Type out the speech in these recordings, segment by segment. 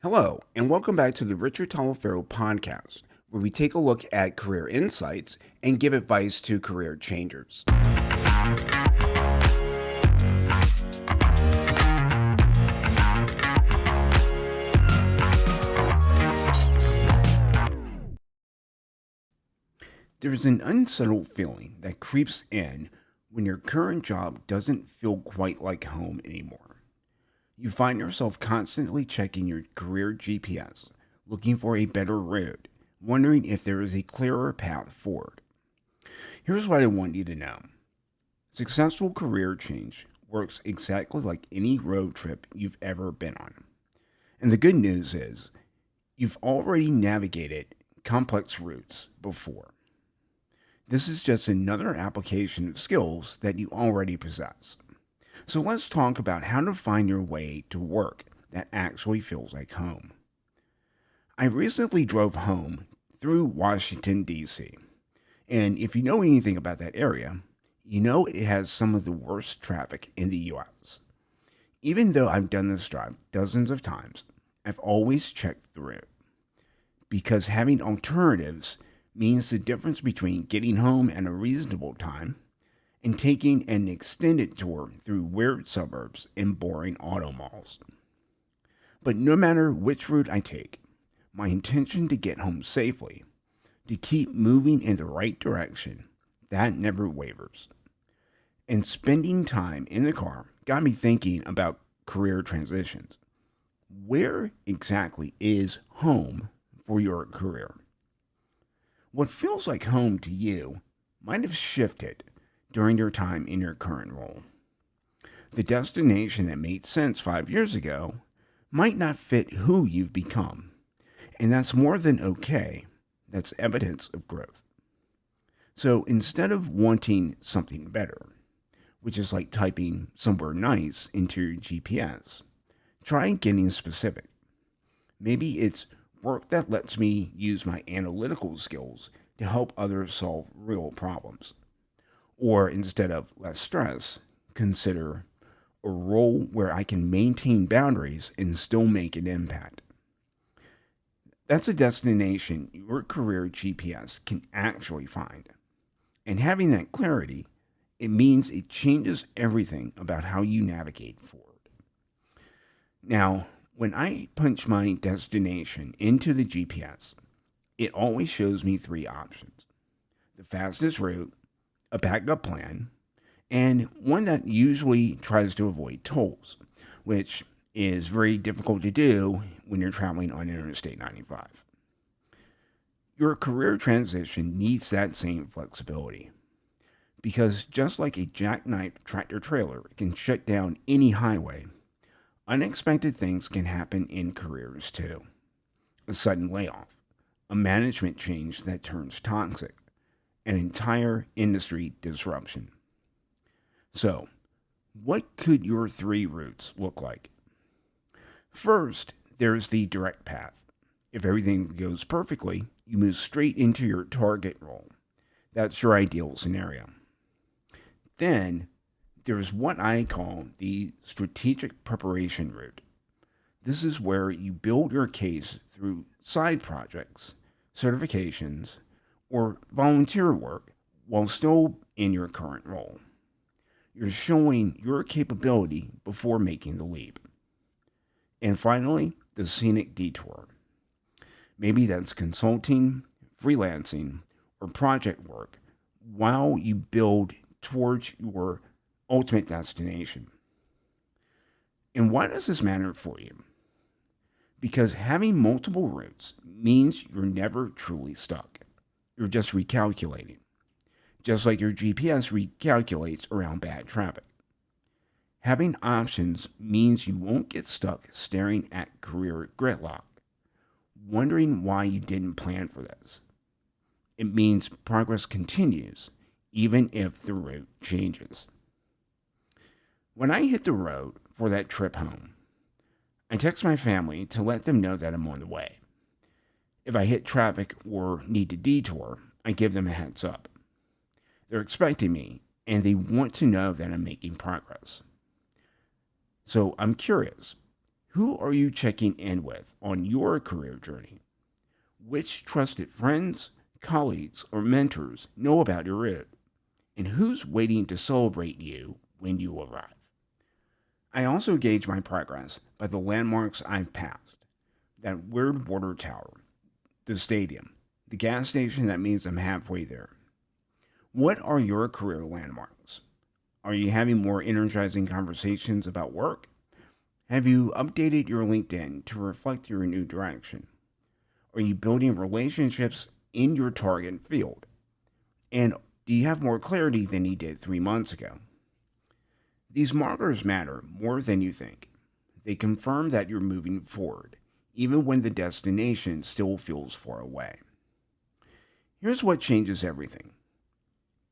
Hello, and welcome back to the Richard Taliaferro podcast, where we take a look at career insights and give advice to career changers. There's an unsettled feeling that creeps in when your current job doesn't feel quite like home anymore. You find yourself constantly checking your career GPS, looking for a better route, wondering if there is a clearer path forward. Here's what I want you to know: successful career change works exactly like any road trip you've ever been on. And the good news is, you've already navigated complex routes before. This is just another application of skills that you already possess. So let's talk about how to find your way to work that actually feels like home. I recently drove home through Washington, D.C. And if you know anything about that area, you know it has some of the worst traffic in the U.S. Even though I've done this drive dozens of times, I've always checked the route because having alternatives means the difference between getting home at a reasonable time and taking an extended tour through weird suburbs and boring auto malls. But no matter which route I take, my intention to get home safely, to keep moving in the right direction, that never wavers. And spending time in the car got me thinking about career transitions. Where exactly is home for your career? What feels like home to you might have shifted during your time in your current role. The destination that made sense 5 years ago might not fit who you've become, and that's more than okay. That's evidence of growth. So instead of wanting something better, which is like typing somewhere nice into your GPS, try getting specific. Maybe it's work that lets me use my analytical skills to help others solve real problems. Or instead of less stress, consider a role where I can maintain boundaries and still make an impact. That's a destination your career GPS can actually find. And having that clarity, it means it changes everything about how you navigate forward. Now, when I punch my destination into the GPS, it always shows me three options: the fastest route, a backup plan, and one that usually tries to avoid tolls, which is very difficult to do when you're traveling on Interstate 95. Your career transition needs that same flexibility because just like a jackknife tractor trailer can shut down any highway, unexpected things can happen in careers too. A sudden layoff, a management change that turns toxic, an entire industry disruption. So, what could your three routes look like? First, there's the direct path. If everything goes perfectly, you move straight into your target role. That's your ideal scenario. Then, there's what I call the strategic preparation route. This is where you build your case through side projects, certifications, or volunteer work while still in your current role. You're showing your capability before making the leap. And finally, the scenic detour. Maybe that's consulting, freelancing, or project work while you build towards your ultimate destination. And why does this matter for you? Because having multiple routes means you're never truly stuck. You're just recalculating, just like your GPS recalculates around bad traffic. Having options means you won't get stuck staring at career gridlock, wondering why you didn't plan for this. It means progress continues, even if the route changes. When I hit the road for that trip home, I text my family to let them know that I'm on the way. If I hit traffic or need to detour, I give them a heads up. They're expecting me, and they want to know that I'm making progress. So I'm curious, Who are you checking in with on your career journey? Which trusted friends, colleagues, or mentors know about your route? And who's waiting to celebrate you when you arrive? I also gauge my progress by the landmarks I've passed: that weird water tower, the stadium, the gas station that means I'm halfway there. What are your career landmarks? Are you having more energizing conversations about work? Have you updated your LinkedIn to reflect your new direction? Are you building relationships in your target field? And do you have more clarity than you did 3 months ago? These markers matter more than you think. They confirm that you're moving forward, even when the destination still feels far away. Here's what changes everything.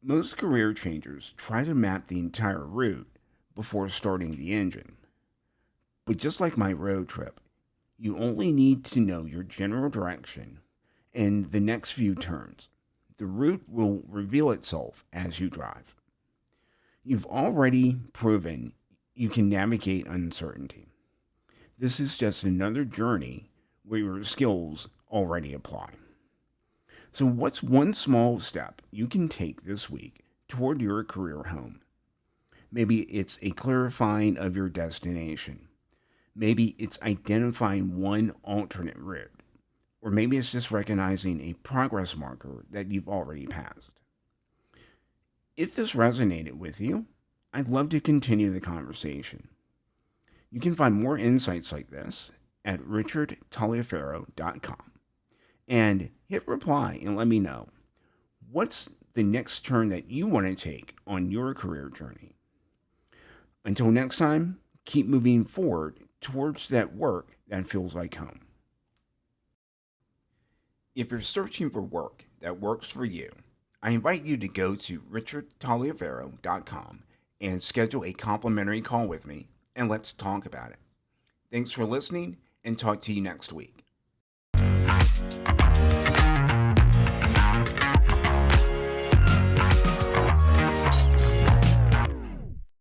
Most career changers try to map the entire route before starting the engine. But just like my road trip, you only need to know your general direction and the next few turns. The route will reveal itself as you drive. You've already proven you can navigate uncertainty. This is just another journey where your skills already apply. So, what's one small step you can take this week toward your career home? Maybe it's a clarifying of your destination. Maybe it's identifying one alternate route. Or maybe it's just recognizing a progress marker that you've already passed. If this resonated with you, I'd love to continue the conversation. You can find more insights like this at richardtaliaferro.com and hit reply and let me know what's the next turn that you want to take on your career journey. Until next time, keep moving forward towards that work that feels like home. If you're searching for work that works for you, I invite you to go to richardtaliaferro.com and schedule a complimentary call with me, and let's talk about it. Thanks for listening, and talk to you next week.